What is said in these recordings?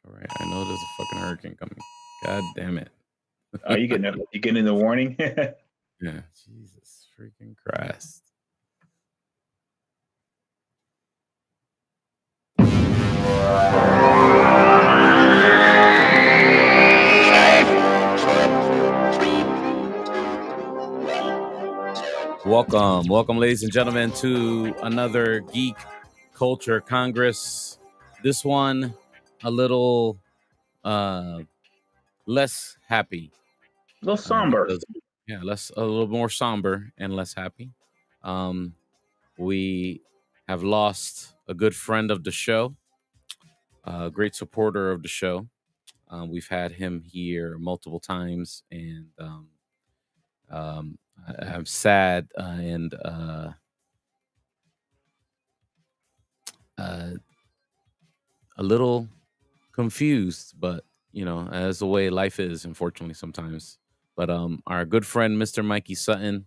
All right, I know there's a fucking hurricane coming. God damn it. Are you getting the warning? Yeah, Jesus freaking Christ. Welcome, ladies and gentlemen, to another Geek Culture Congress. This one a little less happy. A little somber. A little more somber and less happy. We have lost a good friend of the show, a great supporter of the show. We've had him here multiple times, and I'm sad and a little confused, but as the way life is, unfortunately, sometimes. But our good friend, Mr. Mikey Sutton,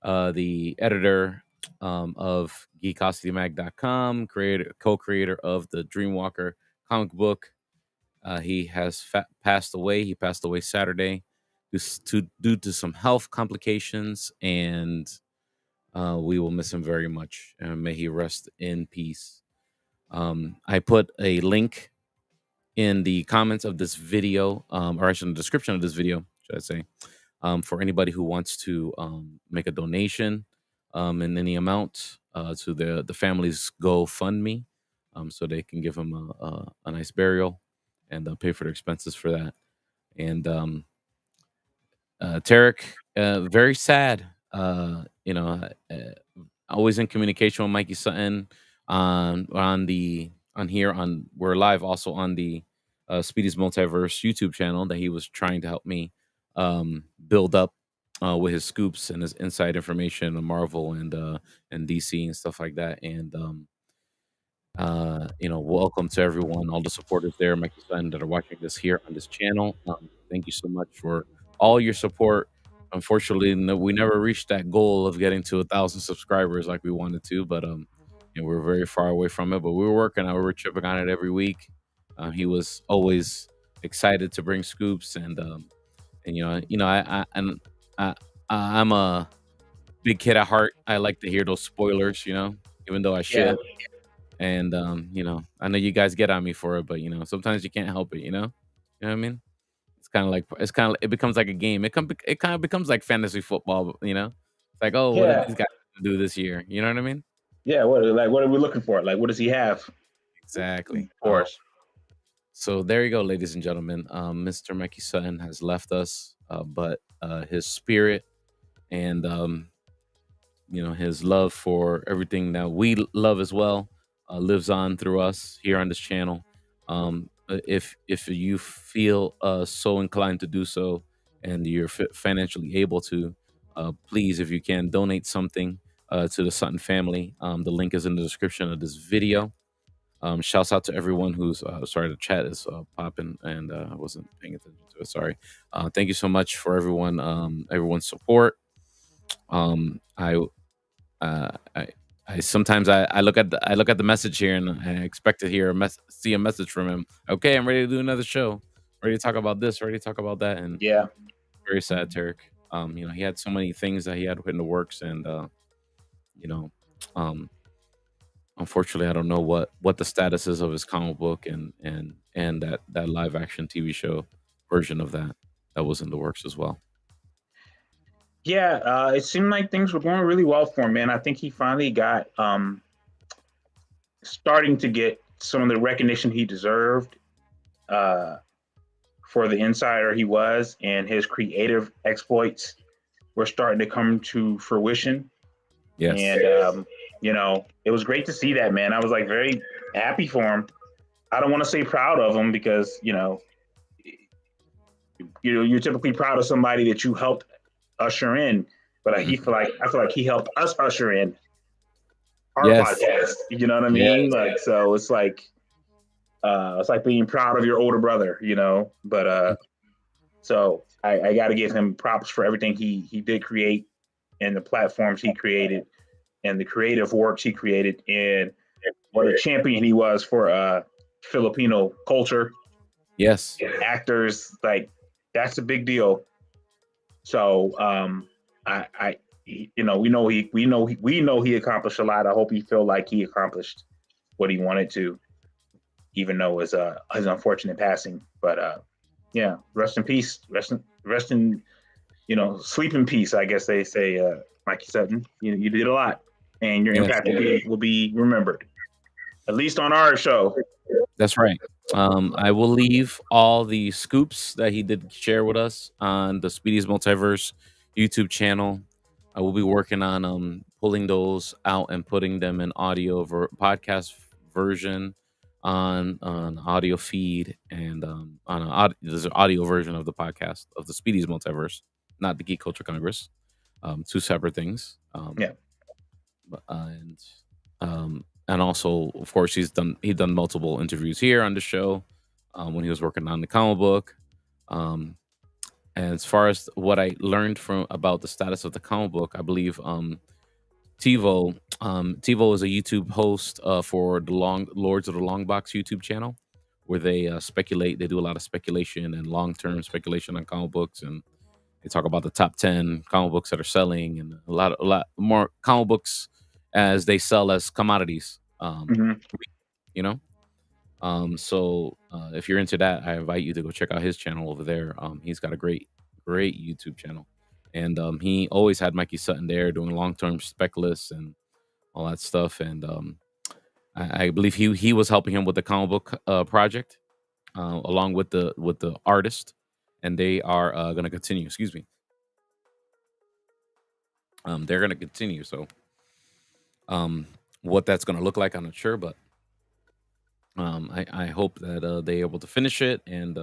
the editor of geekositymag.com, co-creator of the Dreamwalker comic book. He has passed away. He passed away Saturday due to some health complications, and we will miss him very much. And may he rest in peace. I put a link in the comments of this video, or actually in the description of this video, should I say, for anybody who wants to make a donation in any amount to the family's GoFundMe, so they can give him a nice burial and pay for their expenses for that. And Tarek, very sad. Always in communication with Mikey Sutton we're live also on the Speedy's Multiverse YouTube channel that he was trying to help me build up with his scoops and his inside information on Marvel and DC and stuff like that. And welcome to everyone, all the supporters there, Mikey Sutton, that are watching this here on this channel. Thank you so much for all your support. Unfortunately, we never reached that goal of getting to 1,000 subscribers like we wanted to, but we're very far away from it. But we were working on it. We were chipping on it every week. He was always excited to bring scoops, and I'm a big kid at heart. I like to hear those spoilers, even though I should. Yeah. And I know you guys get on me for it, but sometimes you can't help it. You know what I mean? It becomes like a game. It kind of becomes like fantasy football. It's like, oh, what did these guys do this year? You know what I mean? Yeah. What are we looking for? Like, what does he have? Exactly. Of course. So there you go, ladies and gentlemen. Mr. Mikey Sutton has left us, but his spirit and his love for everything that we love as well lives on through us here on this channel. If you feel so inclined to do so, and you're financially able to, please, if you can, donate something to the Sutton family. The link is in the description of this video. Shouts out to everyone who's sorry, the chat is popping and I wasn't paying attention to it. Sorry. Thank you so much for everyone's support. I sometimes I look at the message here and I expect to see a message from him. Okay, I'm ready to do another show. Ready to talk about this. Ready to talk about that. And yeah, very sad, Tarek. He had so many things that he had in the works, and unfortunately, I don't know what the status is of his comic book and that live action TV show version of that was in the works as well. Yeah, it seemed like things were going really well for him, man. I think he finally got starting to get some of the recognition he deserved for the insider he was, and his creative exploits were starting to come to fruition. Yes. And it was great to see that, man. I was like very happy for him. I don't want to say proud of him because you're typically proud of somebody that you helped usher in, but I feel like he helped us usher in our podcast. You know what I mean? Yes. Like, so it's like being proud of your older brother, But so I got to give him props for everything he did create, and the platforms he created, and the creative works he created, and what a champion he was for Filipino culture. Yes. actors, like that's a big deal. So we know he accomplished a lot. I hope he feel like he accomplished what he wanted to, even though it was his unfortunate passing. But yeah, rest in peace. Rest in sleep in peace. I guess they say, Mikey Sutton. You did a lot, and your Yes. impact will be remembered, at least on our show. That's right. I will leave all the scoops that he did share with us on the Speedy's Multiverse YouTube channel. I will be working on pulling those out and putting them in podcast version on an audio feed and there's an audio version of the podcast of the Speedy's Multiverse, not the Geek Culture Congress. Two separate things. Yeah. And also, of course, he'd done multiple interviews here on the show when he was working on the comic book. And as far as what I learned from about the status of the comic book, I believe TiVo is a YouTube host for the Lords of the Long Box YouTube channel, where they speculate. They do a lot of speculation and long term speculation on comic books, and they talk about the top 10 comic books that are selling, and a lot more comic books as they sell as commodities. Mm-hmm. You know, so if you're into that, I invite you to go check out his channel over there. He's got a great YouTube channel, and he always had Mikey Sutton there doing long term spec lists and all that stuff. And I believe he was helping him with the comic book project along with the artist, and they are going to continue. Excuse me. They're going to continue. So, what that's going to look like, I'm not sure, but I hope that they're able to finish it, and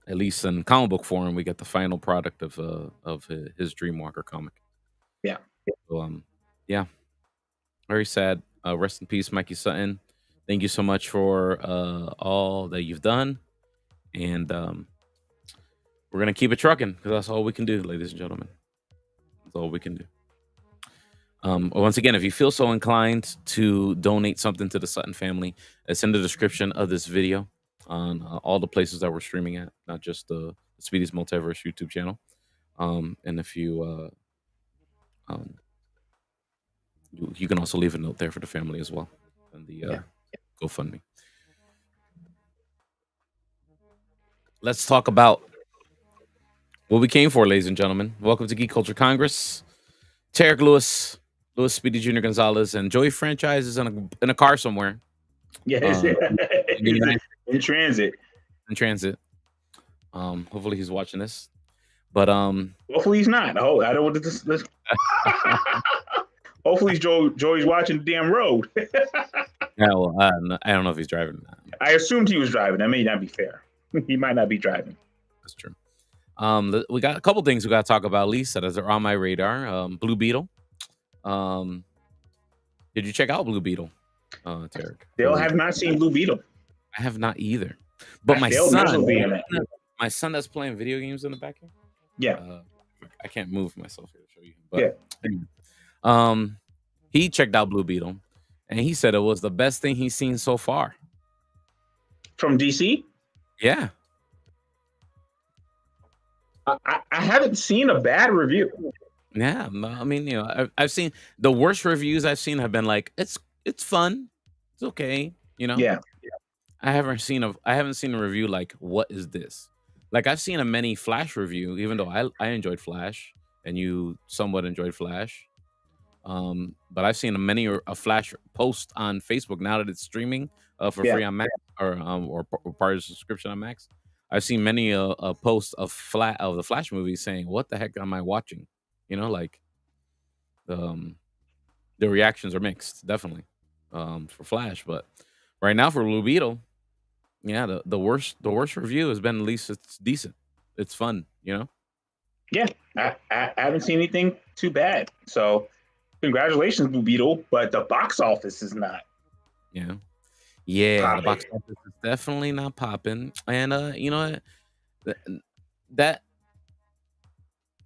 at least in comic book form, we get the final product of his Dreamwalker comic. Yeah. So, yeah, very sad. Rest in peace, Mikey Sutton. Thank you so much for all that you've done, and we're gonna keep it trucking because that's all we can do, ladies and gentlemen. That's all we can do. Once again, if you feel so inclined to donate something to the Sutton family, it's in the description of this video on all the places that we're streaming at, not just the Speedy's Multiverse YouTube channel. And if you can also leave a note there for the family as well, and the GoFundMe. Let's talk about what we came for, ladies and gentlemen. Welcome to Geek Culture Congress. Tarek Lewis Speedy Jr. Gonzalez, and Joey Franchise is in a car somewhere. Yes, in transit. In transit. Hopefully he's watching this, but hopefully he's not. Oh, I don't want this. Hopefully Joey's watching the damn road. Yeah, well, I don't know if he's driving. I assumed he was driving. That may not be fair. He might not be driving. That's true. We got a couple things we got to talk about, at least that are on my radar. Blue Beetle. Did you check out Blue Beetle, Tarek? Still have not seen Blue Beetle. I have not either. But my son that's playing video games in the back here. Yeah. I can't move myself here to show you. But anyway, he checked out Blue Beetle, and he said it was the best thing he's seen so far. From DC? Yeah. I haven't seen a bad review. Yeah, I mean, I've seen the worst reviews I've seen have been like it's fun, it's okay, Yeah. I haven't seen a review like what is this? Like I've seen a many Flash review, even though I enjoyed Flash and you somewhat enjoyed Flash. But I've seen a Flash post on Facebook now that it's streaming for free on Max or part of the subscription on Max. I've seen many a post of the Flash movie saying, "What the heck am I watching?" Like the reactions are mixed, definitely, for Flash. But right now for Blue Beetle, yeah, the worst review has been at least it's decent, it's fun, Yeah, I haven't seen anything too bad. So congratulations, Blue Beetle, but the box office is not. Yeah, popping. The box office is definitely not popping, and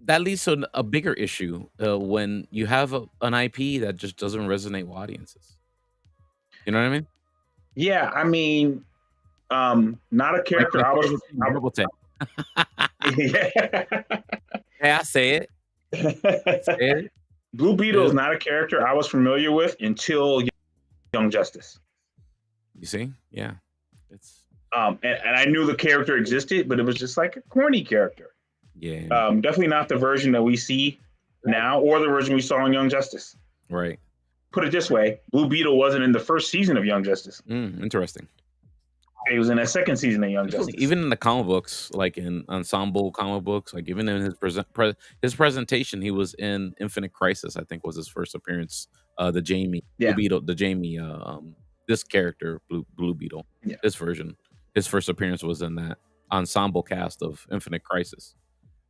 that leads to a bigger issue when you have an IP that just doesn't resonate with audiences. You know what I mean? Yeah, I mean, Not a Like character. the Turtle King double take. Yeah. Hey, I say it. I say it. Blue Beetle is not a character I was familiar with until Young Justice. You see? Yeah. It's and I knew the character existed, but it was just like a corny character. yeah. Definitely not the version that we see now or the version we saw in Young Justice. Right. Put it this way, Blue Beetle wasn't in the first season of Young Justice. Interesting. He was in that second season of Young Justice. Even in the comic books, like in ensemble comic books, like even in his presentation, he was in Infinite Crisis. I think was his first appearance. The Jamie Blue Beetle, the Jamie, this character Blue Beetle, this version, his first appearance was in that ensemble cast of Infinite Crisis.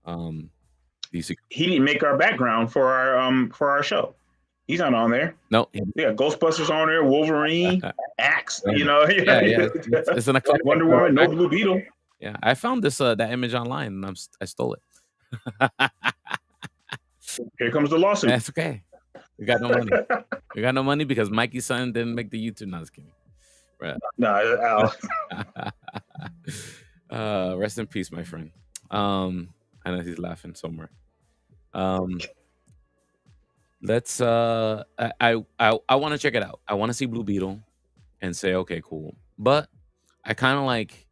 DC. He didn't make our background for our show. He's not on there. No. Yeah, Ghostbusters on there, Wolverine, Axe, Yeah. It's an Wonder Woman, no Blue Beetle. Yeah, I found this that image online and I stole it. Here comes the lawsuit. That's okay. We got no money. We got no money because Mikey Sutton didn't make the YouTube. No, I was kidding. Right. No. Rest in peace, my friend. I know he's laughing somewhere. Let's I want to check it out. I want to see Blue Beetle and say, okay, cool. But I kind of like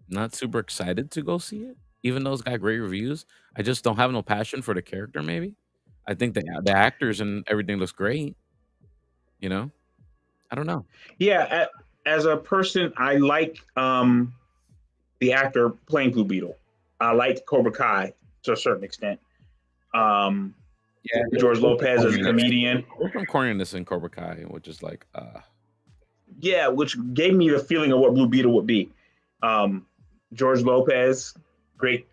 not super excited to go see it, even though it's got great reviews. I just don't have no passion for the character, maybe. I think the actors and everything looks great. You know? I don't know. Yeah, as a person, I like the actor playing Blue Beetle. I like Cobra Kai to a certain extent. George Lopez as a comedian. There's some corniness in Cobra Kai, which is like yeah, which gave me the feeling of what Blue Beetle would be. George Lopez, great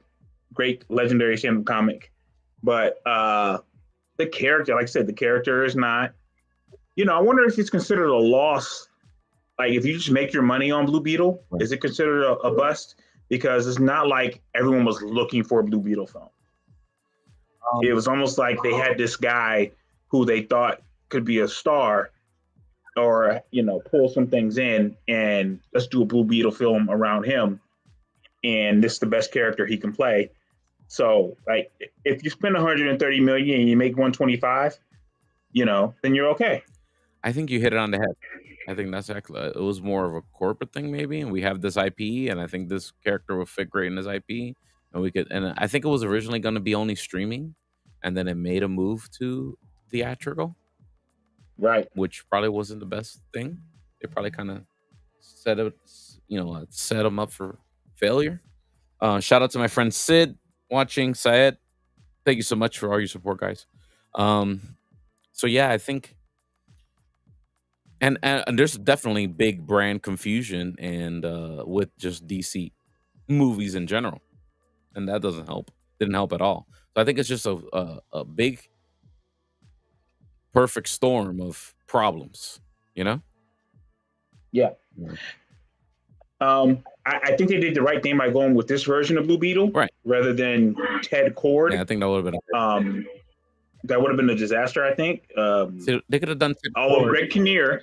legendary stand-up comic. But the character, like I said, the character is not, I wonder if it's considered a loss. Like if you just make your money on Blue Beetle, is it considered a bust? Because it's not like everyone was looking for a Blue Beetle film. It was almost like they had this guy who they thought could be a star or, pull some things in and let's do a Blue Beetle film around him. And this is the best character he can play. So like if you spend 130 million and you make 125, then you're okay. I think you hit it on the head. I think that's actually, it was more of a corporate thing maybe. And we have this IP and I think this character would fit great in this IP. And I think it was originally going to be only streaming, and then it made a move to theatrical, right? Which probably wasn't the best thing. It probably kind of set them up for failure. Shout out to my friend Sid watching. Syed, thank you so much for all your support, guys. So yeah, I think, and there's definitely big brand confusion and with just DC movies in general. And that doesn't help. Didn't help at all. So I think it's just a big, perfect storm of problems. Yeah. I think they did the right thing by going with this version of Blue Beetle, right, rather than Ted Cord. Yeah, I think that would have been. That would have been a disaster. I think. So they could have done. Although Greg Kinnear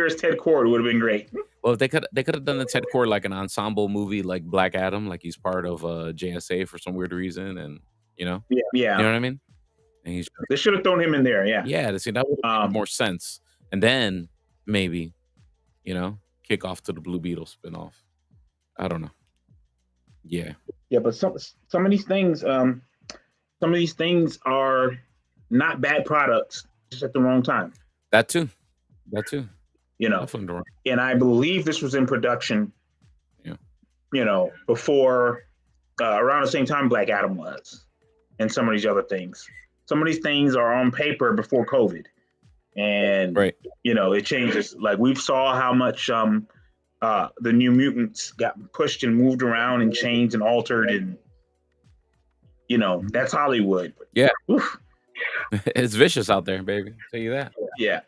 as Ted Cord would have been great. Well, they could have done the Ted Cord like an ensemble movie, like Black Adam, like he's part of JSA for some weird reason, and yeah, you know what I mean. And they should have thrown him in there, yeah. See, that would have made more sense, and then maybe, kick off to the Blue Beetle spinoff. I don't know. Yeah, but some of these things, are not bad products, just at the wrong time. That too. And I believe this was in production. Before around the same time Black Adam was, and some of these other things. Some of these things are on paper before COVID, and it changes. Like we saw how much the New Mutants got pushed and moved around and changed and altered, and that's Hollywood. Yeah. It's vicious out there, baby. I'll tell you that. Yeah.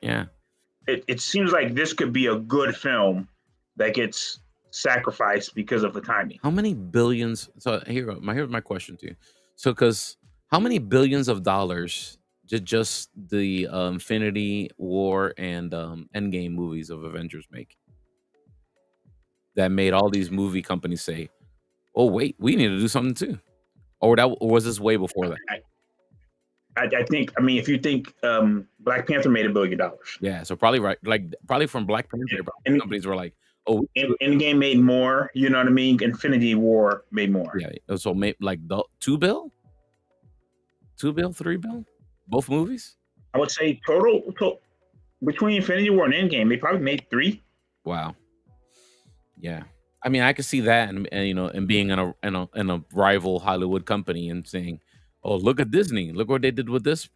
It seems like this could be a good film that gets sacrificed because of the timing. How many billions? So here's my question to you. So, because how many billions of dollars did just the Infinity War and Endgame movies of Avengers make? that made all these movie companies say, "Oh wait, we need to do something too," or was this way before that? I think. I mean, if you think Black Panther made $1 billion, Yeah, so probably right, like probably from Black Panther, and companies were like, "Oh, Endgame made more. You know what I mean? Infinity War made more. yeah." So like the 2 bill, 2 bill, 3 bill, both movies. I would say total between Infinity War and Endgame, they probably made three. Wow. Yeah. I mean, I could see that, and and being in a rival Hollywood company and saying, "Oh, look at Disney. Look what they did with this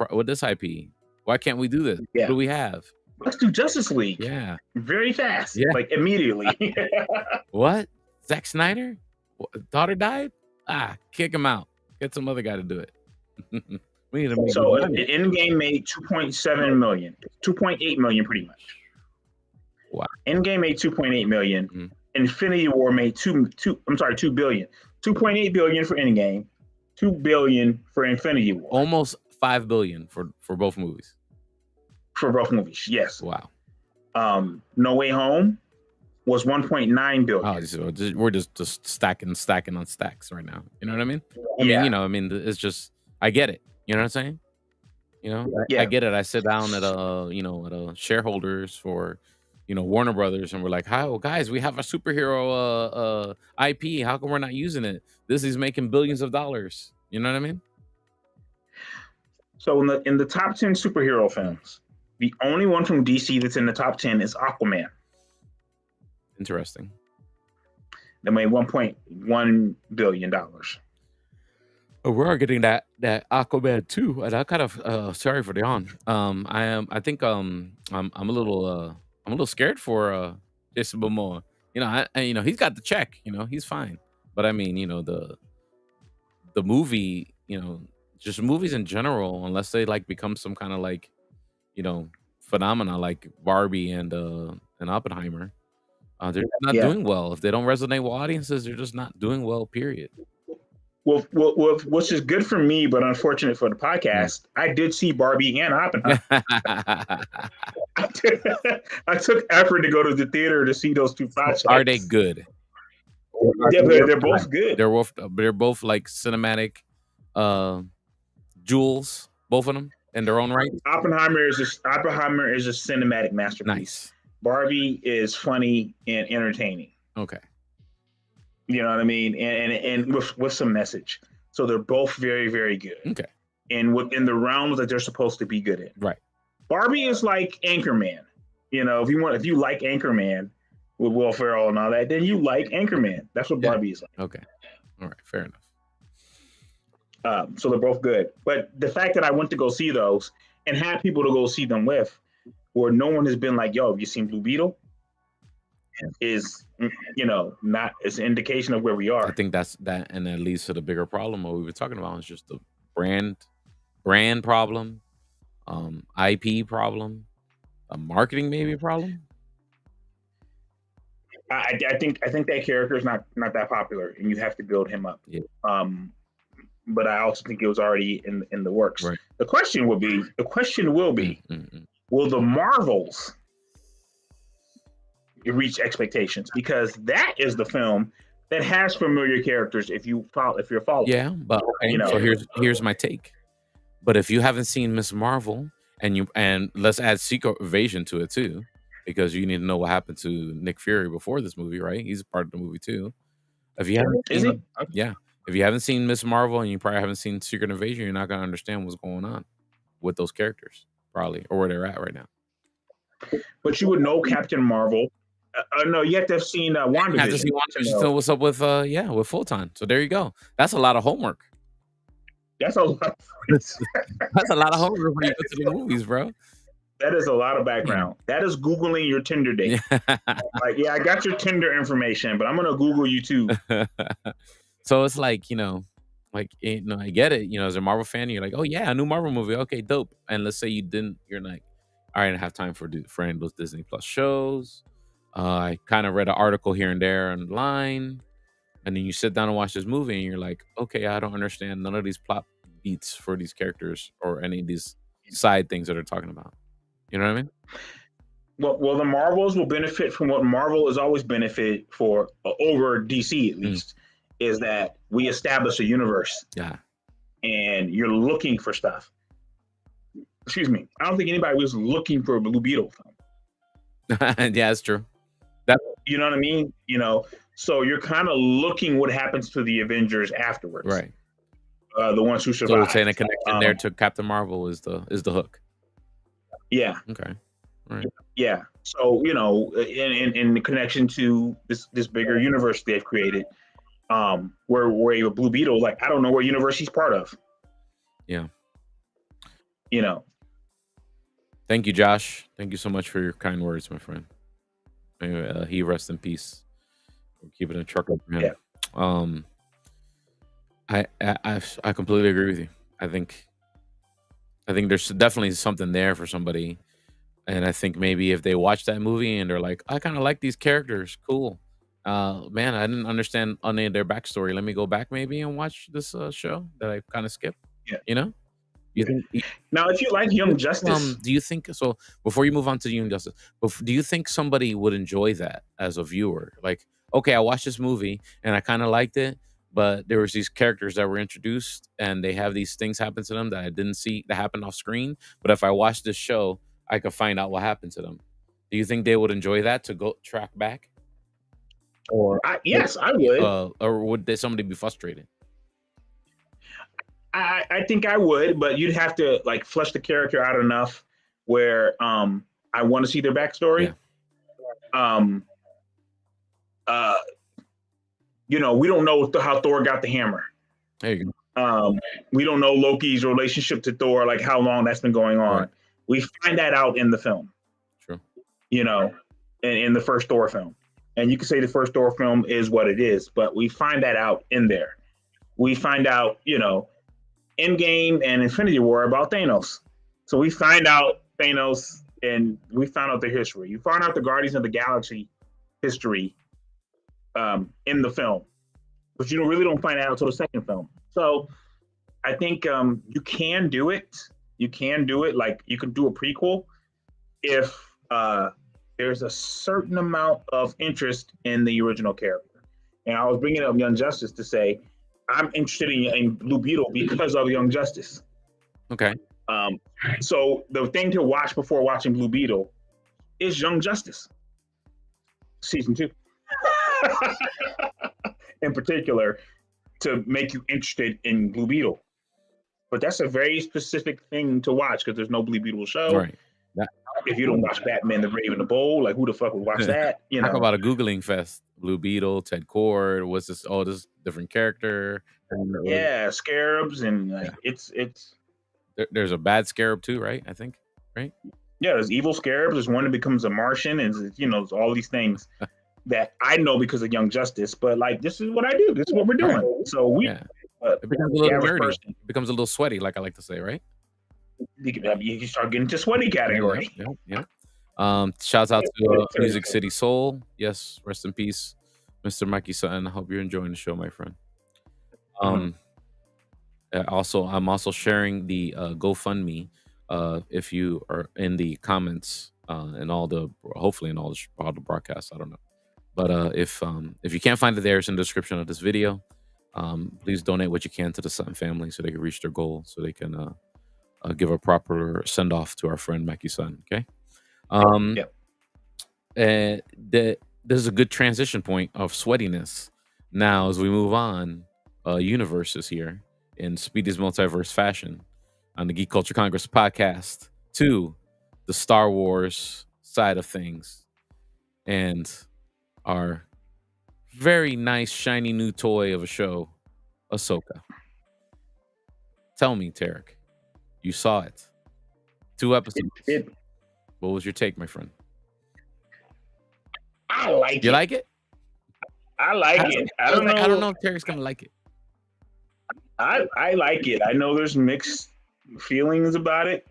IP. Why can't we do this? What Yeah, do we have?" let's do Justice League Yeah. very fast, Yeah. like immediately. What? Zack Snyder? Daughter died? Kick him out. Get some other guy to do it. We need to make So money. Endgame made 2.7 million, 2.8 million, pretty much. Wow. Endgame made 2.8 million. Mhm. Infinity War made 2 billion. 2.8 billion for Endgame, 2 billion for Infinity War. Almost 5 billion for both movies. For both movies, yes. Wow. No Way Home was 1.9 billion. So we're just stacking on stacks right now. You know what I mean? Yeah. I mean, it's just I get it. You know what I'm saying? I Yeah. get it. I sit down at shareholders for Warner Brothers, and we're like, "Hi, well, guys, we have a superhero IP. How come we're not using it? This is making billions of dollars." You know what I mean? So in the top 10 superhero films, the only one from DC that's in the top 10 is Aquaman. Interesting. That made $1.1 billion. We are getting that Aquaman too, and I'm kind of sorry for Dion. I think I'm a little scared for Jason Momoa. He's got the check. He's fine. But I mean, the movie, just movies in general, unless they like become some kind of like, you know, phenomena like Barbie and Oppenheimer, they're not Yeah. doing well. If they don't resonate with audiences, they're just not doing well. Period. Well, which is good for me, but unfortunate for the podcast. I did see Barbie and Oppenheimer. I took effort to go to the theater to see those two projects. Are they good? Yeah, they're both good. They're both like cinematic jewels, both of them in their own right. Oppenheimer is a cinematic masterpiece. Nice. Barbie is funny and entertaining. Okay. You know what I mean? And with some message. So they're both very, very good. Okay. And within the realms that they're supposed to be good in. Right. Barbie is like Anchorman. If you like Anchorman with Will Ferrell and all that, then you like Anchorman. That's what Barbie is like. Okay. All right. Fair enough. So they're both good. But the fact that I went to go see those and had people to go see them with, where no one has been like, "Yo, have you seen Blue Beetle?" is not as an indication of where we are. I think that and that leads to the bigger problem. What we were talking about is just the brand problem, IP problem, a marketing maybe problem. I think that character is not that popular, and you have to build him up. Yeah. But I also think it was already in the works. Right. The question will be, will the Marvels reach expectations? Because that is the film that has familiar characters. If you're following, yeah. But so here's my take. But if you haven't seen Miss Marvel, and let's add Secret Invasion to it too, because you need to know what happened to Nick Fury before this movie, right? He's a part of the movie too. If you haven't, yeah. If you haven't seen Miss Marvel and you probably haven't seen Secret Invasion, you're not gonna understand what's going on with those characters, probably, or where they're at right now. But you would know Captain Marvel. No, you have to have seen WandaVision. Have to see WandaVision to know what's up with with Full Time. So there you go. That's a lot of homework. That's a lot. That's a lot of homework when you go to the movies, bro. That is a lot of background. That is Googling your Tinder date. Like, I got your Tinder information, but I'm gonna Google you too. So it's like, I get it. As a Marvel fan, you're like, oh yeah, a new Marvel movie. Okay, dope. And let's say you're like, all right, I don't have time for any of those Disney Plus shows. I kind of read an article here and there online. And then you sit down and watch this movie and you're like, okay, I don't understand none of these plot beats for these characters or any of these side things that they're talking about. You know what I mean? well, the Marvels will benefit from what Marvel has always benefited for over DC at least, is that we establish a universe. Yeah. And you're looking for stuff. Excuse me. I don't think anybody was looking for a Blue Beetle film. Yeah, that's true. You know what I mean? So you're kind of looking what happens to the Avengers afterwards. Right. The ones who survive. So saying a connection there to Captain Marvel is the hook. Yeah. Okay. Right. Yeah. So in the connection to this bigger universe they've created, where you have a Blue Beetle, like I don't know what universe he's part of. Yeah. Thank you, Josh. Thank you so much for your kind words, my friend. May he rest in peace. We're keeping a truck up for him. Yeah. I completely agree with you. I think there's definitely something there for somebody, and I think maybe if they watch that movie and they're like, I kind of like these characters, cool. Man, I didn't understand any of their backstory. Let me go back maybe and watch this show that I kind of skipped. Yeah. You think now, if you like Young Justice, do you think so? Before you move on to Young Justice, do you think somebody would enjoy that as a viewer? Like, okay, I watched this movie and I kind of liked it, but there was these characters that were introduced and they have these things happen to them that I didn't see that happened off screen. But if I watch this show, I could find out what happened to them. Do you think they would enjoy that to go track back? Or yes, I would. Or would somebody be frustrated? I think I would, but you'd have to like flesh the character out enough where I want to see their backstory. Yeah. We don't know how Thor got the hammer. There you go. We don't know Loki's relationship to Thor, like how long that's been going on. Right. We find that out in the film. True. In the first Thor film. And you can say the first Thor film is what it is, but we find that out in there. We find out, Endgame and Infinity War about Thanos. So we find out Thanos and we found out their history. You find out the Guardians of the Galaxy history in the film, but you really don't find out until the second film. So I think you can do it. You can do it. Like you can do a prequel if there's a certain amount of interest in the original character. And I was bringing up Young Justice to say, I'm interested in Blue Beetle because of Young Justice. Okay. So the thing to watch before watching Blue Beetle is Young Justice, season 2, in particular, to make you interested in Blue Beetle. But that's a very specific thing to watch because there's no Blue Beetle show. Right. If you don't watch Batman: The Brave and the Bold, like who the fuck would watch that? Talk about a Googling fest. Blue Beetle, Ted Cord. What's this? Oh, this different character. Yeah, scarabs and it's. There's a bad scarab too, right? I think, right? Yeah, there's evil scarabs. There's one that becomes a Martian, and there's all these things that I know because of Young Justice. But like, this is what I do. This is what we're doing. Right. So we. Yeah. It becomes a little nerdy. It becomes a little sweaty, like I like to say, right? You start getting to sweaty category. Yeah. Shouts out to Music City Soul. Yes, rest in peace, Mr. Mikey Sutton. I hope you're enjoying the show, my friend. I'm also sharing the GoFundMe. If you are in the comments and hopefully in all the broadcasts, I don't know. But if you can't find it there, it's in the description of this video. Please donate what you can to the Sutton family so they can reach their goal, so they can give a proper send off to our friend Mikey Sutton. Okay. There's a good transition point of sweatiness now as we move on. Universes here in Speedy's Multiverse fashion on the Geek Culture Congress podcast to the Star Wars side of things and our very nice shiny new toy of a show, Ahsoka. Tell me, Tarek, you saw it. 2 episodes. What was your take, my friend? I like it. You like it? I like it. I don't know if Tarek's gonna like it. I like it. I know there's mixed feelings about it.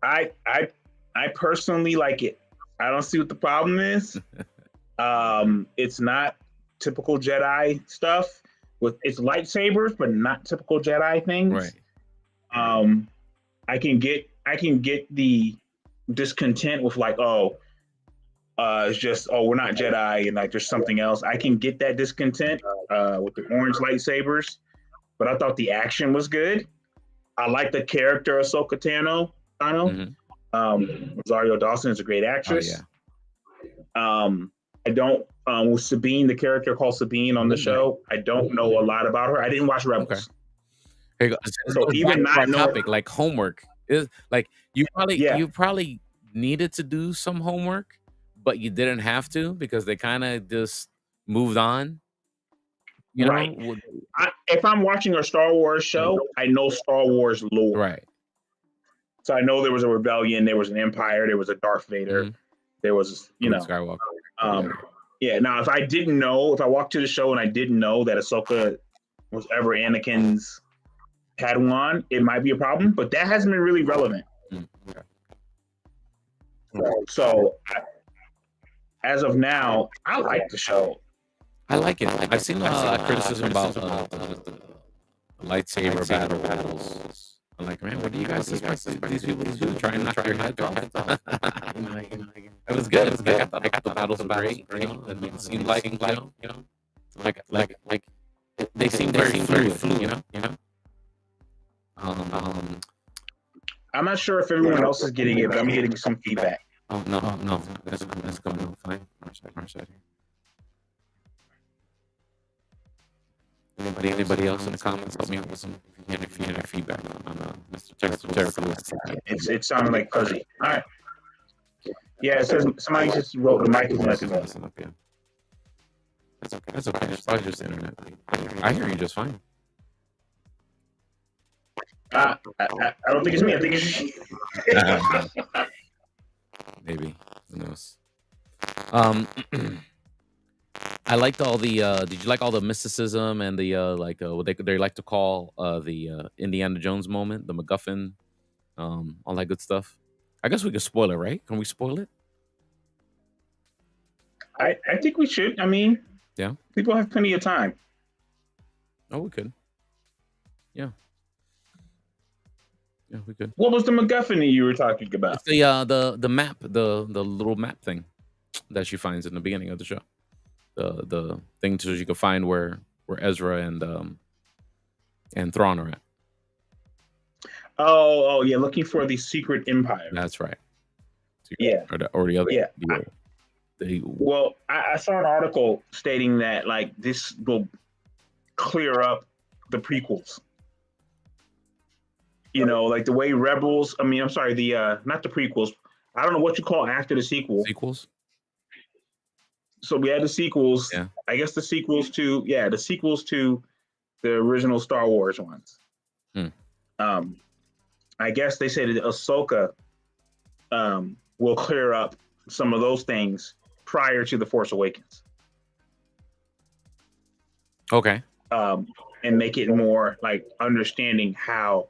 I personally like it. I don't see what the problem is. It's not typical Jedi stuff. It's lightsabers, but not typical Jedi things. Right. I can get the discontent with like, it's just, we're not Jedi and like there's something else. I can get that discontent with the orange lightsabers, but I thought the action was good. I like the character Ahsoka Tano. Rosario Dawson is a great Oh actress. yeah. I don't with Sabine, the character called Sabine on the show. I don't know a lot about her. I didn't watch Rebels. Okay. Here you go. So even Back to our not knowing, topic, like homework is like you yeah, probably needed to do some homework, but you didn't have to because they kind of just moved on. You right. know, If I'm watching a Star Wars show, I know Star Wars lore. right? So I know there was a rebellion, there was an empire, there was a Darth Vader, Mhm. there was, Luke Skywalker. yeah. Now, if I walked to the show and I didn't know that Ahsoka was ever Anakin's Padawan, it might be a problem, but that hasn't been really relevant. Okay. So, as of now, I like the show. I like it. I've seen a lot of criticism about the lightsaber battles. I'm like, man, what do you guys expect these people to do? Try and knock your head off? It was good. It was good. I thought the battles were great. You know, it seemed like they seemed very fluid. You know. I'm not sure if everyone else is getting it, but I'm getting some feedback. Oh no, that's going on fine. March here. Anybody else in the comments help me out with some if you have any feedback on Mr. Terrible? It sounded like fuzzy. All right. Yeah, it says somebody just wrote the mic is messing up. Yeah. That's okay. It's probably just the internet. I hear you just fine. I don't think it's me. I think it's you. Maybe. Who knows? I liked all the. Did you like all the mysticism and the what they like to call the Indiana Jones moment, the MacGuffin, all that good stuff? I guess we could spoil it, right? Can we spoil it? I think we should. I mean, yeah, people have plenty of time. Oh, we could. Yeah. Yeah, we could. What was the MacGuffin that you were talking about? It's the map, the little map thing that she finds in the beginning of the show. The thing so you can find where Ezra and Thrawn are at. Oh yeah, looking for the secret empire. That's right. Yeah. Or the other. Yeah. Well, I saw an article stating that like this will clear up the prequels. You know, like the way Rebels. I mean, I'm sorry, the not the prequels. I don't know what you call after the sequel. Sequels. So we had the sequels. Yeah. I guess the sequels to the original Star Wars ones. I guess they say that Ahsoka will clear up some of those things prior to The Force Awakens. Okay. And make it more like understanding how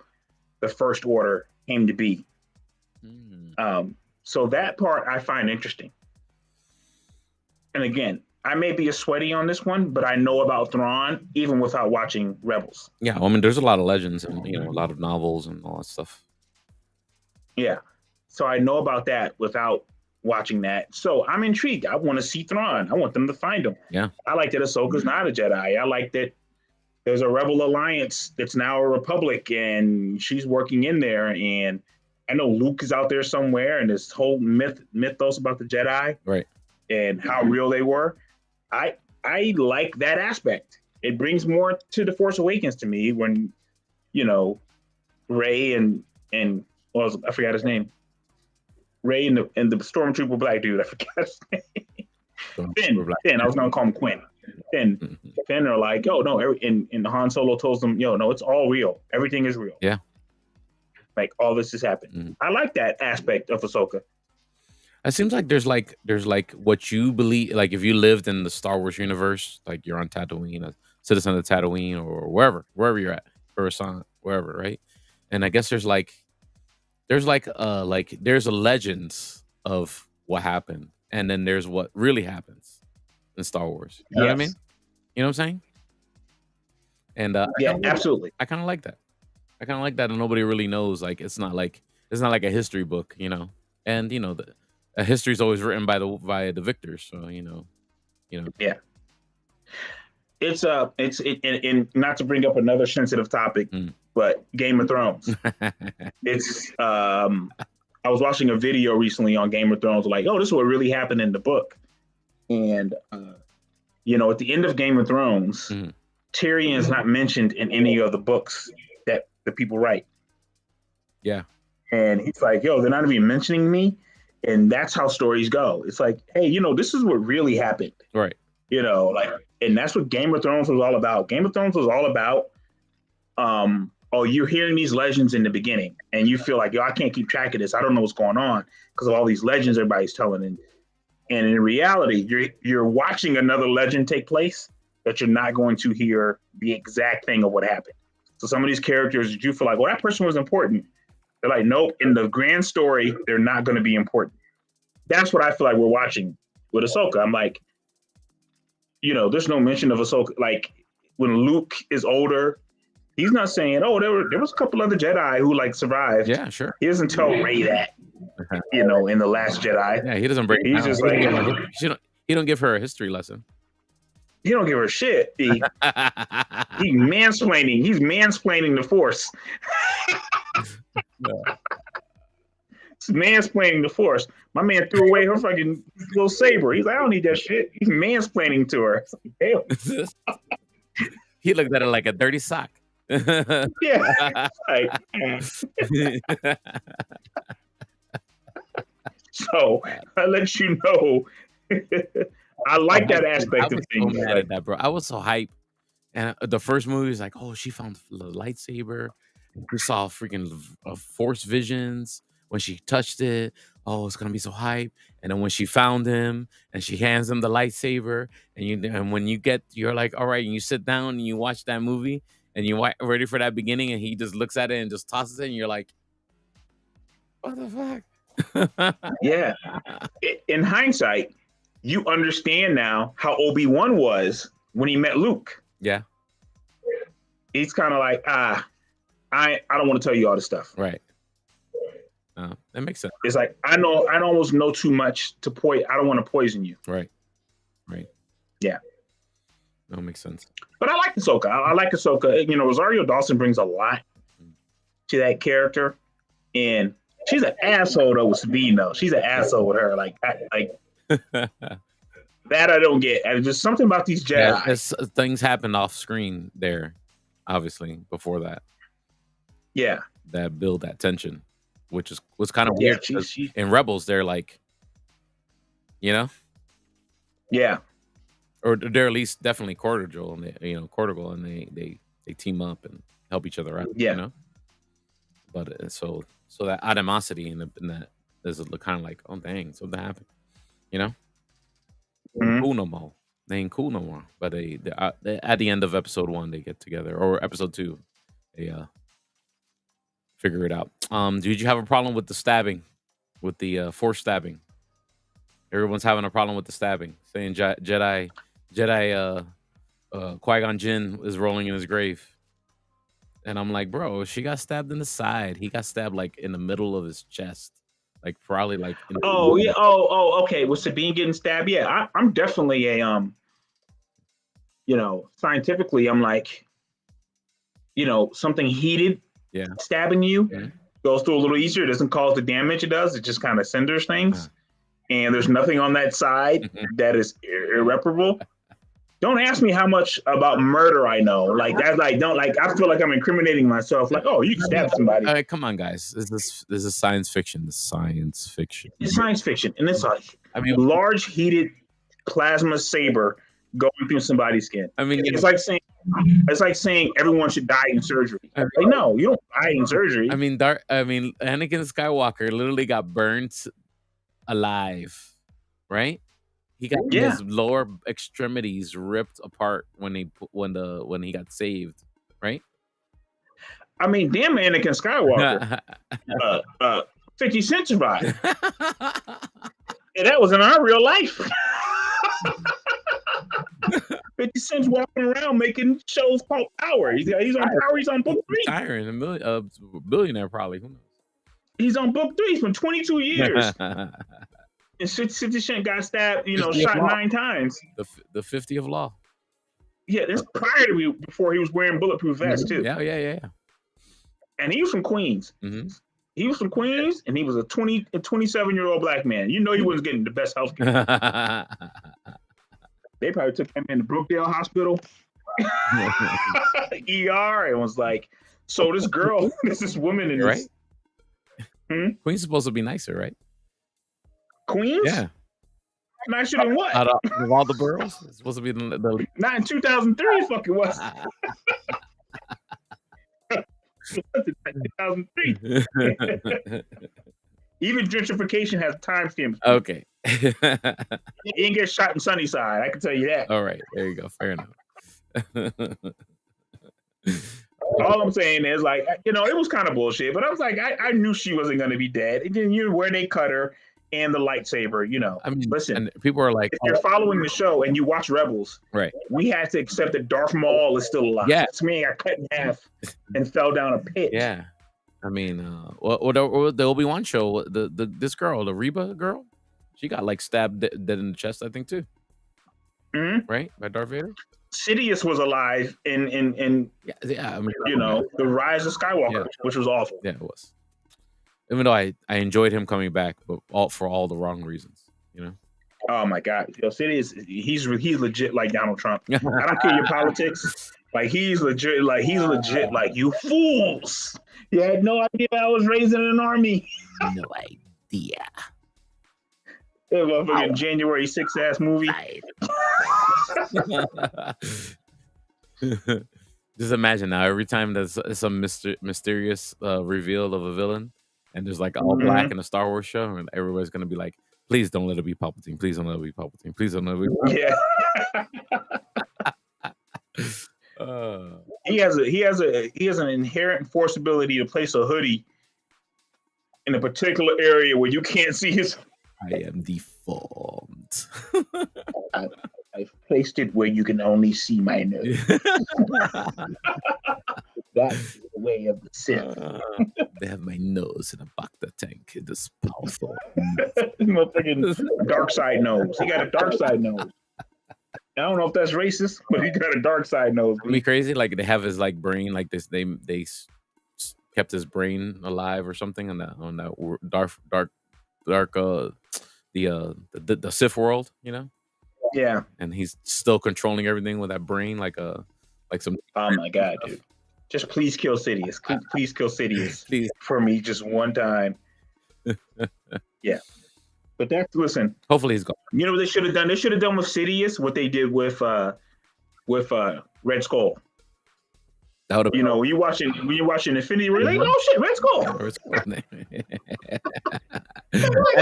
the First Order came to be. So that part I find interesting. And again, I may be a sweaty on this one, but I know about Thrawn even without watching Rebels. Yeah, well, I mean, there's a lot of legends and a lot of novels and all that stuff. Yeah, so I know about that without watching that. So I'm intrigued. I want to see Thrawn. I want them to find him. Yeah, I like that Ahsoka's not a Jedi. I like that there's a Rebel Alliance that's now a Republic, and she's working in there. And I know Luke is out there somewhere, and this whole mythos about the Jedi, right, and how real they were. I like that aspect. It brings more to The Force Awakens to me when, Rey and I forgot his name. Rey and the Stormtrooper black dude. I forgot his name. Finn. I was gonna call him Quinn. Finn are like, yo, no. And Han Solo tells them, yo, no, it's all real. Everything is real. Yeah. Like all this has happened. Mm-hmm. I like that aspect of Ahsoka. It seems like there's like what you believe. Like if you lived in the Star Wars universe, like you're on Tatooine, a citizen of Tatooine, or wherever you're at, Coruscant, wherever, right? And I guess there's a legends of what happened, and then there's what really happens in Star Wars. You know what I mean? You know what I'm saying? And absolutely. I kind of like that. And nobody really knows. Like it's not like a history book, and history is always written by the victors. So Yeah. And not to bring up another sensitive topic, Mm. but Game of Thrones. It's I was watching a video recently on Game of Thrones, like, oh, this is what really happened in the book. And at the end of Game of Thrones, Mhm. Tyrion is not mentioned in any of the books that the people write. Yeah. And he's like, yo, they're not even mentioning me. And that's how stories go. It's like, hey, this is what really happened. Right. And that's what Game of Thrones was all about. Game of Thrones was all about, you're hearing these legends in the beginning, and you feel like, yo, I can't keep track of this. I don't know what's going on because of all these legends everybody's telling. And in reality, you're watching another legend take place, but you're not going to hear the exact thing of what happened. So some of these characters that you feel like, well, that person was important. They're like, nope, in the grand story, they're not going to be important. That's what I feel like we're watching with Ahsoka. I'm like, there's no mention of Ahsoka. Like when Luke is older, he's not saying, oh, there was a couple other Jedi who survived. Yeah, sure. He doesn't tell Rey that, in The Last Jedi. Yeah, he doesn't break it He's down. just like, he don't give her a history lesson. He don't give her shit. He's mansplaining. He's mansplaining the Force. He's mansplaining the Force. My man threw away her fucking little saber. He's like, I don't need that shit. He's mansplaining to her. Damn. He looked at it like a dirty sock. Yeah. So I let you know. I like that aspect of things. So mad at that, bro. I was so hyped. And the first movie was like, oh, she found the lightsaber. We saw freaking Force visions when she touched it. Oh, it's gonna be so hype. And then when she found him and she hands him the lightsaber, and when you're like, all right, and you sit down and you watch that movie and you're ready for that beginning, and he just looks at it and just tosses it, and you're like, what the fuck? Yeah. In hindsight, you understand now how Obi-Wan was when he met Luke. Yeah. He's kind of like, I don't want to tell you all this stuff. Right. That makes sense. It's like, I almost know too much to I don't want to poison you. Right. Yeah. That makes sense. But I like Ahsoka. I like Ahsoka. Rosario Dawson brings a lot to that character. And she's an asshole though with Sabine though. She's an asshole with her. That I don't get. And just something about these Jedi. Yeah, things happened off screen there, obviously, before that. Yeah. That build that tension, which was kind of weird. In Rebels, they're like, Yeah. Or they're at least definitely cordial, and they team up and help each other out. Yeah. But so that animosity in that is kind of like, oh dang, something happened. Mm-hmm. Cool no more. They ain't cool no more. But they at the end of episode 1, they get together, or episode 2, they figure it out. Did you have a problem with the stabbing, with the Force stabbing? Everyone's having a problem with the stabbing, saying Jedi Qui-Gon Jinn is rolling in his grave. And I'm like, bro, she got stabbed in the side. He got stabbed in the middle of his chest. Probably in the yeah. Okay. With Sabine getting stabbed, yeah. I'm definitely a scientifically, I'm like, something heated, stabbing you goes through a little easier. It doesn't cause the damage it does. It just kind of cinders things. And there's nothing on that side that is irreparable. Don't ask me how much about murder I know. I feel like I'm incriminating myself. Like, oh, you can stab somebody. Come on, guys. This is science fiction. This is science fiction. It's science fiction, and it's large heated plasma saber going through somebody's skin. It's like saying everyone should die in surgery. No, you don't die in surgery. Anakin Skywalker literally got burnt alive, right? He got his lower extremities ripped apart when he got saved, right? Damn Anakin Skywalker. 50 Cent survived. And that was in our real life. 50 Cent's walking around making shows called Power. He's on Power. He's on book 3. Retiring, a billionaire probably. Who knows? He's on book 3. It's been 22 years. And 50 Cent got stabbed, 50 of shot law. 9 times. The 50 of law. Yeah, this prior to before he was wearing bulletproof vests too. Yeah. And he was from Queens. He was from Queens, and he was a 27-year-old black man. You know he wasn't getting the best health care. They probably took him into Brookdale Hospital, ER, and was like, so this girl, this woman in this. Right? Queens is supposed to be nicer, right? Queens? Yeah. Nicer than what? Out of all the boroughs? It's supposed to be the Not in 2003, it fucking was. 2003. Even gentrification has timestamps. Okay. You didn't get shot in Sunnyside, I can tell you that. All right, there you go. Fair enough. All I'm saying is, like, it was kind of bullshit, but I was like, I knew she wasn't going to be dead. And then where they cut her and the lightsaber, I mean, listen, and people are like, if you're following the show and you watch Rebels, right? We had to accept that Darth Maul is still alive. Yeah, this man got cut in half and fell down a pit. Yeah, I mean, the Obi-Wan show, this girl, the Reba girl, she got like stabbed dead in the chest, I think too. Right, by Darth Vader. Sidious was alive in I mean, the Rise of Skywalker, which was awful. Yeah, it was. Even though I enjoyed him coming back, but for all the wrong reasons, Oh my God, Sidious, he's legit like Donald Trump. I don't care your politics. Like he's legit like you fools. You had no idea I was raised in an army. No idea. It was a fucking January 6th ass movie. Just imagine now, every time there's some mysterious reveal of a villain, and there's like all black in a Star Wars show, and everybody's gonna be like, "Please don't let it be Palpatine. Please don't let it be Palpatine. Please don't let it be Palpatine." Yeah. He has an inherent force ability to place a hoodie in a particular area where you can't see his. I am deformed. I've placed it where you can only see my nose. That's the way of the Sith. They have my nose in a Bacta tank. It is powerful. Dark side nose. He got a dark side nose. I don't know if that's racist, but he got a dark side nose. It'd be crazy. Like they have his like brain, like this. They kept his brain alive or something on that dark the Sith world, Yeah, and he's still controlling everything with that brain, like some. Oh my God, dude! Just please kill Sidious. Please kill Sidious. Please. For me, just one time. Yeah, but listen. Hopefully he's gone. You know what they should have done? They should have done with Sidious what they did with Red Skull. That would have been. When you're watching Infinity War, you're like, oh shit, Red Skull. I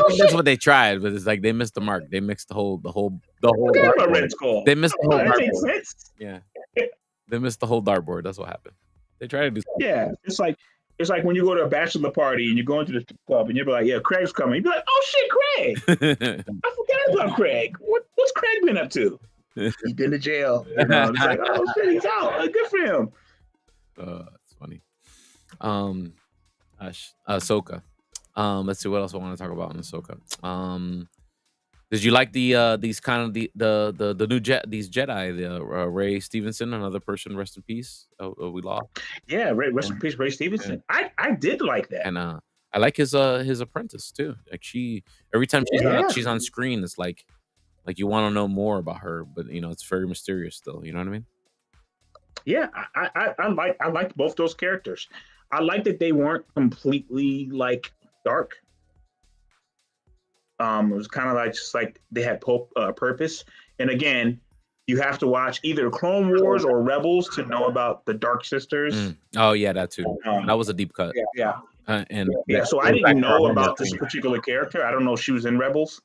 think that's what they tried, but it's like they missed the mark. They mixed the whole Red Skull. They missed the whole that makes dartboard. sense. Yeah, they missed the whole dartboard. That's what happened. They tried to do something. Yeah, it's like when you go to a bachelor party and you go into the club and you're like, yeah, Craig's coming. You'd be like, oh shit, Craig. I forgot about Craig. What's Craig been up to? He's been to jail. It's like, oh shit, he's out. Good for him. It's funny. Ahsoka. Let's see what else I want to talk about in Ahsoka. Did you like these kind of the new these Jedi, the Ray Stevenson, another person, rest in peace. We lost. Yeah, rest in peace, Ray Stevenson. Yeah. I did like that, and I like his apprentice too. Like every time she's on screen, it's like you want to know more about her, but it's very mysterious still. You know what I mean? Yeah, I liked both those characters. I liked that they weren't completely like dark. It was kind of like just like they had purpose. And again, you have to watch either Clone Wars or Rebels to know about the Dark Sisters. Oh yeah, that too. That was a deep cut. Yeah. And so I didn't know about this particular character. I don't know if she was in Rebels,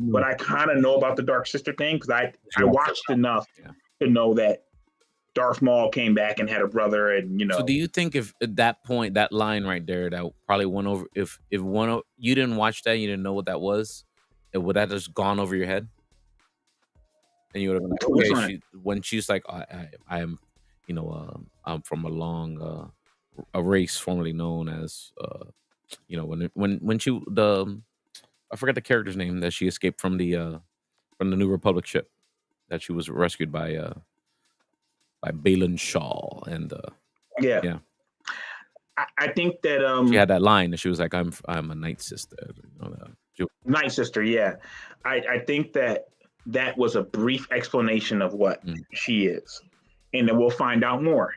but I kind of know about the Dark Sister thing because I watched enough to know that Darth Maul came back and had a brother, and So do you think if at that point, that line right there, that probably went over? If you didn't watch that, you didn't know what that was, would that just gone over your head? And you would have been like, okay, when she's like, I am, I'm from a long a race formerly known as You know, when she I forgot the character's name that she escaped from the New Republic ship that she was rescued by Balin Shaw and Yeah, yeah, I think that she had that line and she was like, I'm a Night Sister. You know, Night Sister. Yeah, I think that that was a brief explanation of what mm, she is, and then we'll find out more.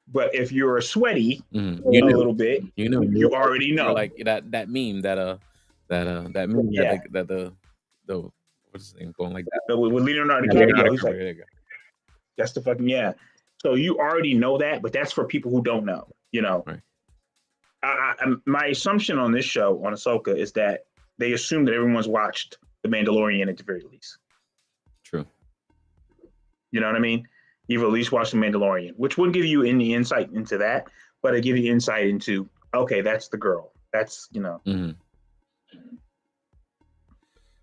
But if you're a sweaty you a knew. little bit, You knew. you already You were know. like that meme that meme Yeah, that the what's his name going like that. with Leonardo Yeah, Leonardo DiCaprio, he's DiCaprio. like, There you go. that's the fucking yeah. So you already know that, but that's for people who don't know. You know, Right. my assumption on this show on Ahsoka is that they assume that everyone's watched The Mandalorian at the very least. True. You know what I mean? You've at least watched The Mandalorian, which wouldn't give you any insight into that, but it give you insight into okay, that's the girl. That's Hmm.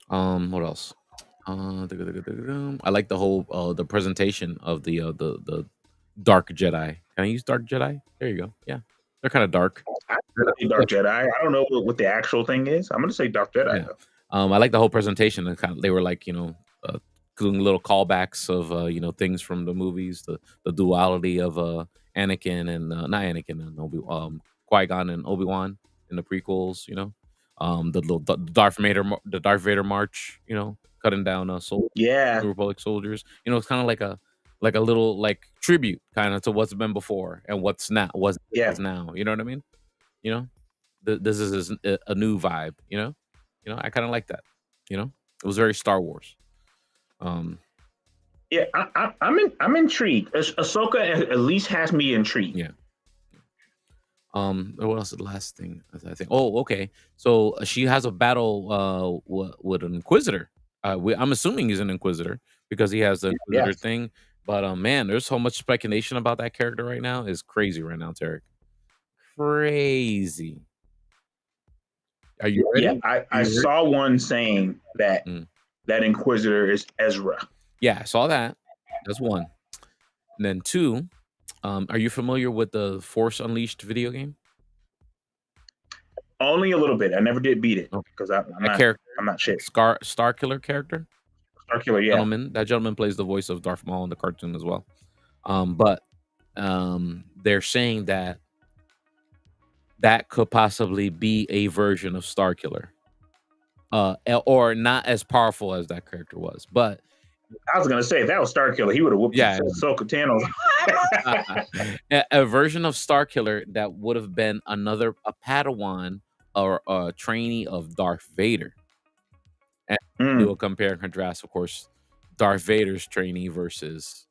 What else? I like the whole the presentation of the Dark Jedi. Can I use Dark Jedi? There you go. Yeah, they're kind of dark. I say Dark Jedi. I don't know what the actual thing is. I'm gonna say Dark Jedi Yeah. though. I like the whole presentation. And kind of, they were like, doing little callbacks of, things from the movies, the duality of Anakin and not Anakin and Qui Gon and Obi Wan in the prequels. The the Darth Vader march. Cutting down Yeah, New Republic soldiers. It's kind of like a little like tribute kind of to what's been before and what's now, what yeah, is now. You know what I mean? You know, this is a new vibe. I kind of like that. It was very Star Wars. Um, yeah. I'm intrigued. Ahsoka at least has me intrigued. yeah. What else? The last thing I think. Oh, okay. So she has a battle with an Inquisitor. I'm assuming he's an Inquisitor because he has the Inquisitor Yes. thing. But man, there's so much speculation about that character right now. It's crazy right now, Tarek. Crazy. Are you Yeah, ready? I saw one saying that Mm. that Inquisitor is Ezra. Yeah, I saw that. That's one. And then two. Are you familiar with the Force Unleashed video game? Only a little bit. I never did beat it Okay. because I'm That not character, I'm not shit. Star Killer character, Star Killer, yeah. that gentleman plays the voice of Darth Maul in the cartoon as well. But they're saying that that could possibly be a version of Star Killer, or not as powerful as that character was. But I was gonna say if that was Star Killer, he would have whooped yeah, Ahsoka Tano's. a version of Star Killer that would have been a Padawan or a trainee of Darth Vader. And do a compare and contrast, of course, Darth Vader's trainee versus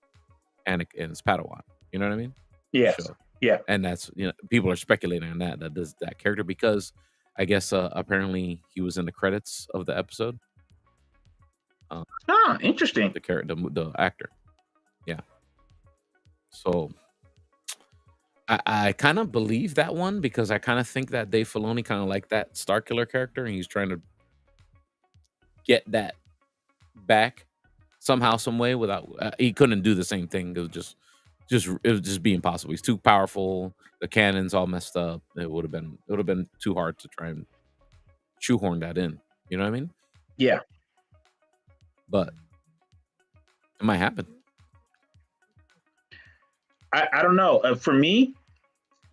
Anakin's Padawan. You know what I mean? Yes. So, Yeah. and that's people are speculating on that does that character because I guess apparently he was in the credits of the episode. Interesting. The character, the actor. Yeah. So I kind of believe that one because I kind of think that Dave Filoni kind of like that Star Killer character, and he's trying to get that back somehow, some way. Without he couldn't do the same thing. It would just be impossible. He's too powerful. The cannon's all messed up. It would have been too hard to try and shoehorn that in. You know what I mean? Yeah. But it might happen. I don't know. For me,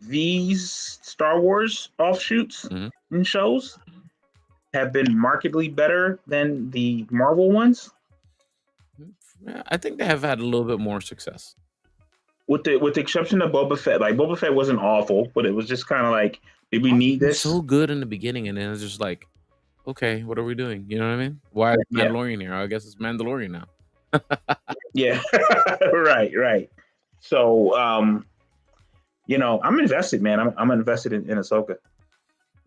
these Star Wars offshoots and shows have been markedly better than the Marvel ones. I think they have had a little bit more success. With the exception of Boba Fett. Like Boba Fett wasn't awful, but it was just kind of like, did we need this? So good in the beginning, and then it's just like, okay, what are we doing? You know what I mean? Why is Mandalorian here? I guess it's Mandalorian now. Yeah. right. So I'm invested, man. I'm invested in Ahsoka.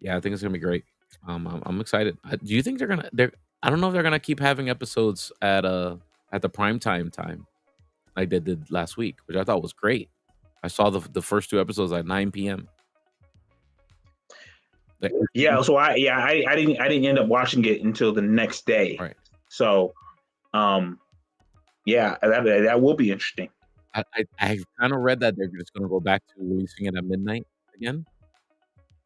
Yeah, I think it's gonna be great. I'm excited. Do you think they're I don't know if they're gonna keep having episodes at the prime time like they did last week, which I thought was great. I saw the first two episodes at 9 p.m. Yeah, so I didn't end up watching it until the next day. Right. So yeah, that will be interesting. I kind of read that they're just gonna go back to releasing it at midnight again.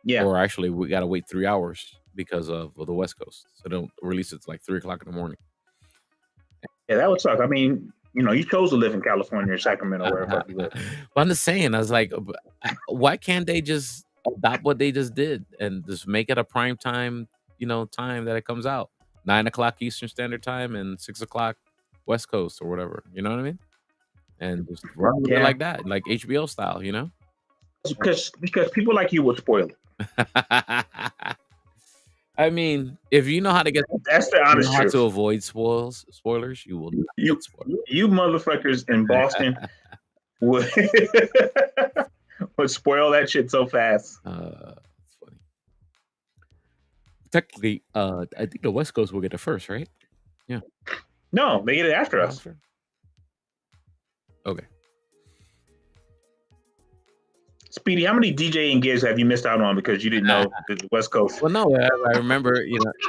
Yeah, or actually we got to wait 3 hours because of the West Coast. So they'll release it to like 3 o'clock in the morning. yeah, that would suck. I mean, you chose to live in California or Sacramento, wherever the fuck you live. But I'm just saying, I was like, why can't they just adopt what they just did and just make it a prime time, time that it comes out, 9 o'clock Eastern Standard Time and 6 o'clock West Coast or whatever. You know what I mean? And just run with it Yeah, like that, like HBO style. because people like you would spoil it. I mean, if you know how to get, That's the you honest know how to truth. avoid spoilers, you will not You get spoiled. you motherfuckers in Boston would would spoil that shit so fast. It's funny. Technically, I think the West Coast will get it first, right? Yeah. No, they get it after us. After? Okay. Speedy, how many DJing gigs have you missed out on because you didn't know the West Coast? Well, no, I remember,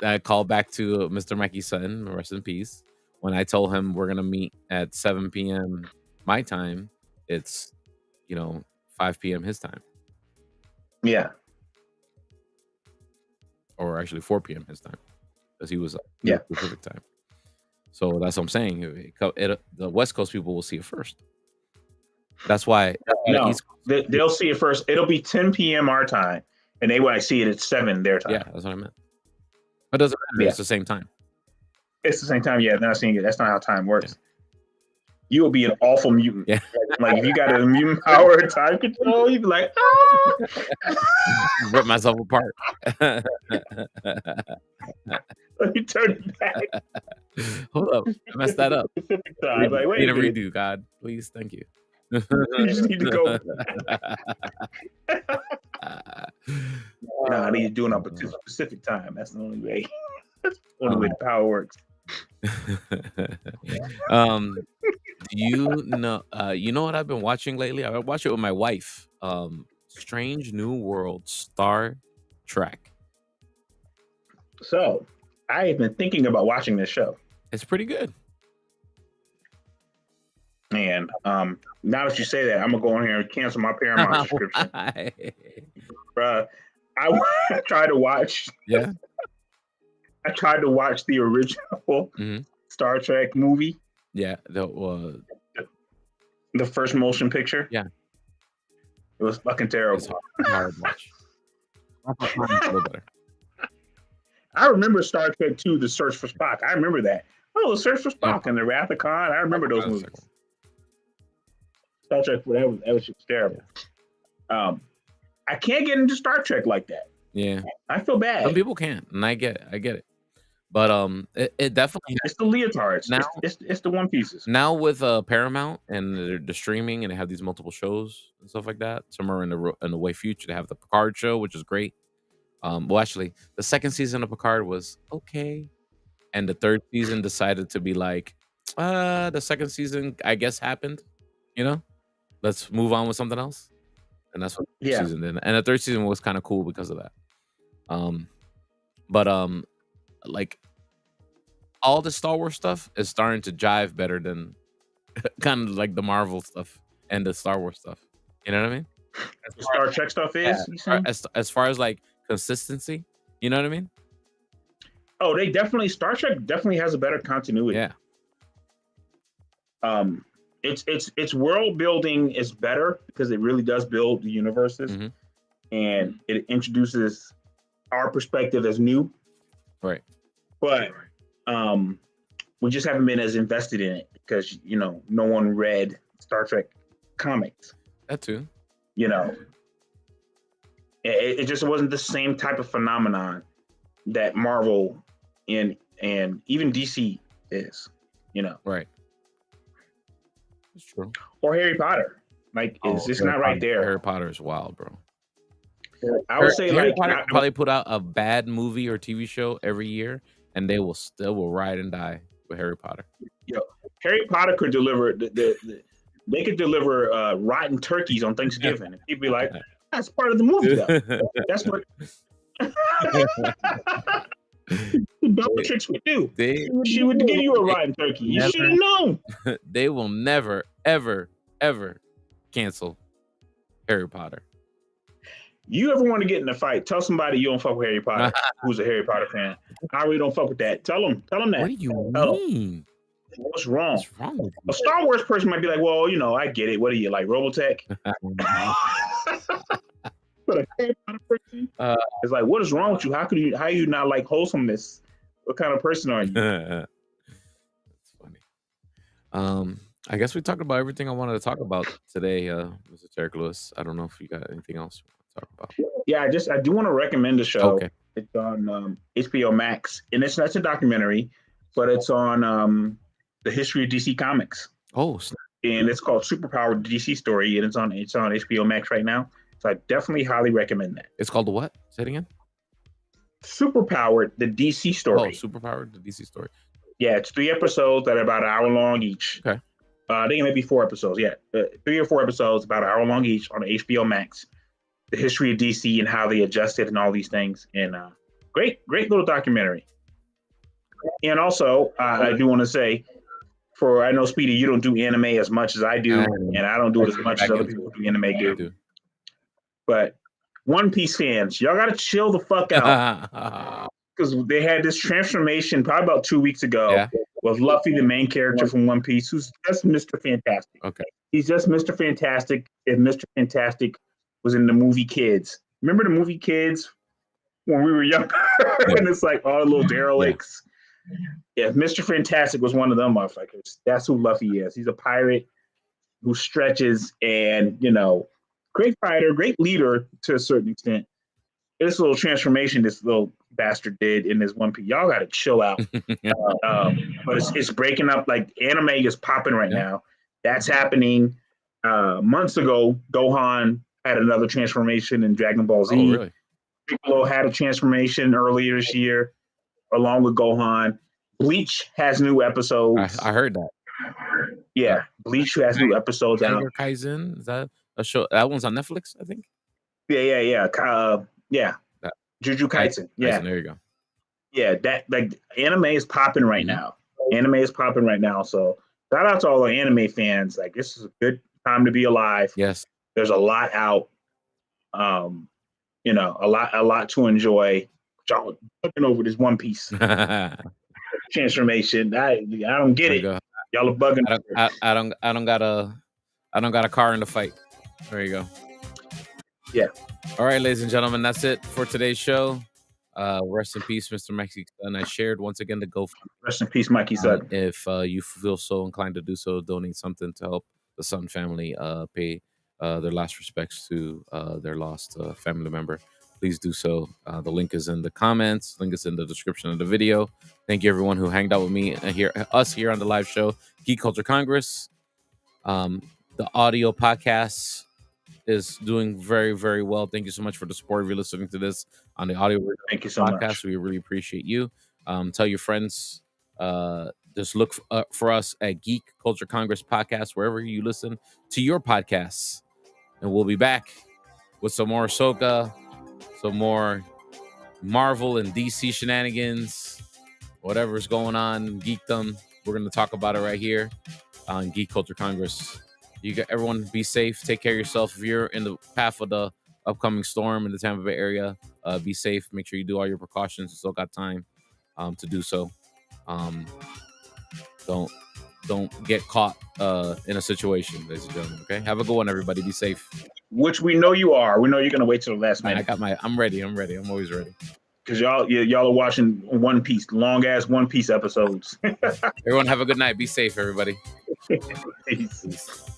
I called back to Mr. Mikey Sutton, rest in peace, when I told him we're gonna meet at 7 p.m. my time. It's 5 p.m. his time, Yeah, or actually 4 p.m. his time, because he was Yeah. Pacific time. So that's what I'm saying. The West Coast people will see it first. That's why no, East Coast, they'll see it first. It'll be 10 p.m. our time, and they might see it at 7 their time. yeah, that's what I meant. But it doesn't matter. Yeah. It's the same time. It's the same time. Yeah, they're not seeing it. That's not how time works. You will be an awful mutant. Yeah. Like if you got a mutant power and time control, you'd be like, ah! Rip myself apart. Let me turn it back. Hold up, I messed that up. Pacific time. Like, wait Need a a minute. redo, God, please, thank you. You just need to go. Nah, I need to do it on Pacific time. That's the only way. That's the only way the power works. Do you know? You know what I've been watching lately? I watch it with my wife. Strange New World, Star Trek. So, I have been thinking about watching this show, It's pretty good. and now that you say that, I'm gonna go in here and cancel my Paramount subscription. Bruh, I tried to watch. Yeah. I tried to watch the original Mhm. Star Trek movie, Yeah. the first motion picture. Yeah. It was fucking It's terrible. hard to watch. It's a little better. I remember Star Trek 2, The Search for Spock. I remember that. Oh, The Search for Spock and The Wrath of Khan. I remember those movies. Star Trek, that was just terrible. I can't get into Star Trek like that. Yeah. I feel bad. Some people can't, and I get it. But it definitely It's the leotards. Now- It's the One Pieces. now with Paramount and the streaming, and they have these multiple shows and stuff like that. Somewhere in the way future, they have the Picard show, which is great. Well, actually, the second season of Picard was okay, and the third season decided to be like, the second season, I guess, happened. Let's move on with something else, and that's what the Yeah. season did. And the third season was kind of cool because of that. But like all the Star Wars stuff is starting to jive better than kind of like the Marvel stuff and the Star Wars stuff. You know what I mean? The Star Trek stuff is. You saying? As far as like consistency, you know what I mean? Oh, Star Trek definitely has a better continuity. Yeah. Its world building is better because it really does build the universes, Mhm. and it introduces our perspective as new. Right. But we just haven't been as invested in it because no one read Star Trek comics. That too. It just wasn't the same type of phenomenon that Marvel and even DC is. Right. It's true. Or Harry Potter. Like, it's just not right there. Harry Potter is wild, bro. I would say Harry like Potter probably put out a bad movie or TV show every year, and they will still ride and die with Harry Potter. Harry Potter could deliver they could deliver rotten turkeys on Thanksgiving, and people be like, that's part of the movie, though. That's what the Bellatrix would do. She would give you a rotten turkey. You should have known. They will never, ever, ever cancel Harry Potter. You ever want to get in a fight? Tell somebody you don't fuck with Harry Potter, who's a Harry Potter fan. I really don't fuck with that. Tell them that. What do you Tell 'em. mean? What's wrong? What's wrong with A Star Wars person might be like, well, you know, I get it. What are you, like Robotech? But a Harry Potter person, it's like, what is wrong with you? How you not like wholesomeness? What kind of person are you? That's funny. I guess we talked about everything I wanted to talk about today, Mr. Derek Lewis. I don't know if you got anything else you want to talk about. Yeah, I do want to recommend a show. Okay. It's on HBO Max, and it's a documentary, but it's on the history of DC Comics. Oh, and it's called Superpowered DC Story, and it's on HBO Max right now. So I definitely highly recommend that. it's called the what? Say it again. Superpowered, the DC Oh, Story. Superpowered, the DC story. Yeah, it's 3 episodes that are about an hour long each. Okay. I think it may be 4 episodes. Yeah, 3 or 4 episodes, about an hour long each on HBO Max. The history of DC and how they adjusted and all these things, and great little documentary. And also, I do want to say, I know Speedy, you don't do anime as much as I do, and I don't do it as much as other people who do anime do. But One Piece fans, y'all gotta chill the fuck out, because they had this transformation probably about 2 weeks ago with Luffy, the main character from One Piece, who's just Mr. Fantastic. Okay. He's just Mr. Fantastic. If Mr. Fantastic was in the movie Kids, remember the movie Kids when we were younger? And it's like all the little derelicts. Yeah, Mr. Fantastic was one of them motherfuckers. That's who Luffy is. He's a pirate who stretches, and great fighter, great leader to a certain extent. This little transformation this little bastard did in this One Piece, y'all got to chill out. But it's breaking up. Like, anime is popping right now. That's happening. Months ago, Gohan had another transformation in Dragon Ball Z. Oh, really? Piccolo had a transformation earlier this year, along with Gohan. Bleach has new episodes. I heard that. Yeah, Bleach has new episodes out. Kaizen, is that a show? That one's on Netflix, I think. Yeah. Jujutsu Kaisen. Yeah, there you go. Yeah, that, like, anime is popping right now. Anime is popping right now. So shout out to all the anime fans. Like, this is a good time to be alive. Yes. There's a lot out. A lot to enjoy. Y'all looking over this One Piece transformation. I don't get it. Y'all are bugging. I don't got a car in the fight. There you go. Yeah. All right, ladies and gentlemen, that's it for today's show. Rest in peace, Mr. Mikey. And I shared once again the GoFundMe. Rest in peace, Mikey Sutton. If you feel so inclined to do so, donate something to help the Sutton family pay their last respects to their lost family member. Please do so. The link is in the comments. Link is in the description of the video. Thank you, everyone who hanged out with me us here on the live show, Geek Culture Congress. The audio podcast is doing very, very well. Thank you so much for the support. If you're listening to this on the audio Thank you so podcast, much. We really appreciate you. Tell your friends. Just look for us at Geek Culture Congress podcast, wherever you listen to your podcasts. And we'll be back with some more Ahsoka, some more Marvel and DC shenanigans, whatever's going on in geekdom. We're going to talk about it right here on Geek Culture Congress. Everyone be safe. Take care of yourself. If you're in the path of the upcoming storm in the Tampa Bay area, be safe. Make sure you do all your precautions. You still got time to do so. Don't get caught in a situation, ladies and gentlemen. Okay, have a good one, everybody. Be safe. Which we know you are. We know you're gonna wait till the last minute. I'm ready. I'm always ready. Because y'all are watching One Piece, long ass One Piece episodes. Everyone have a good night. Be safe, everybody. Peace.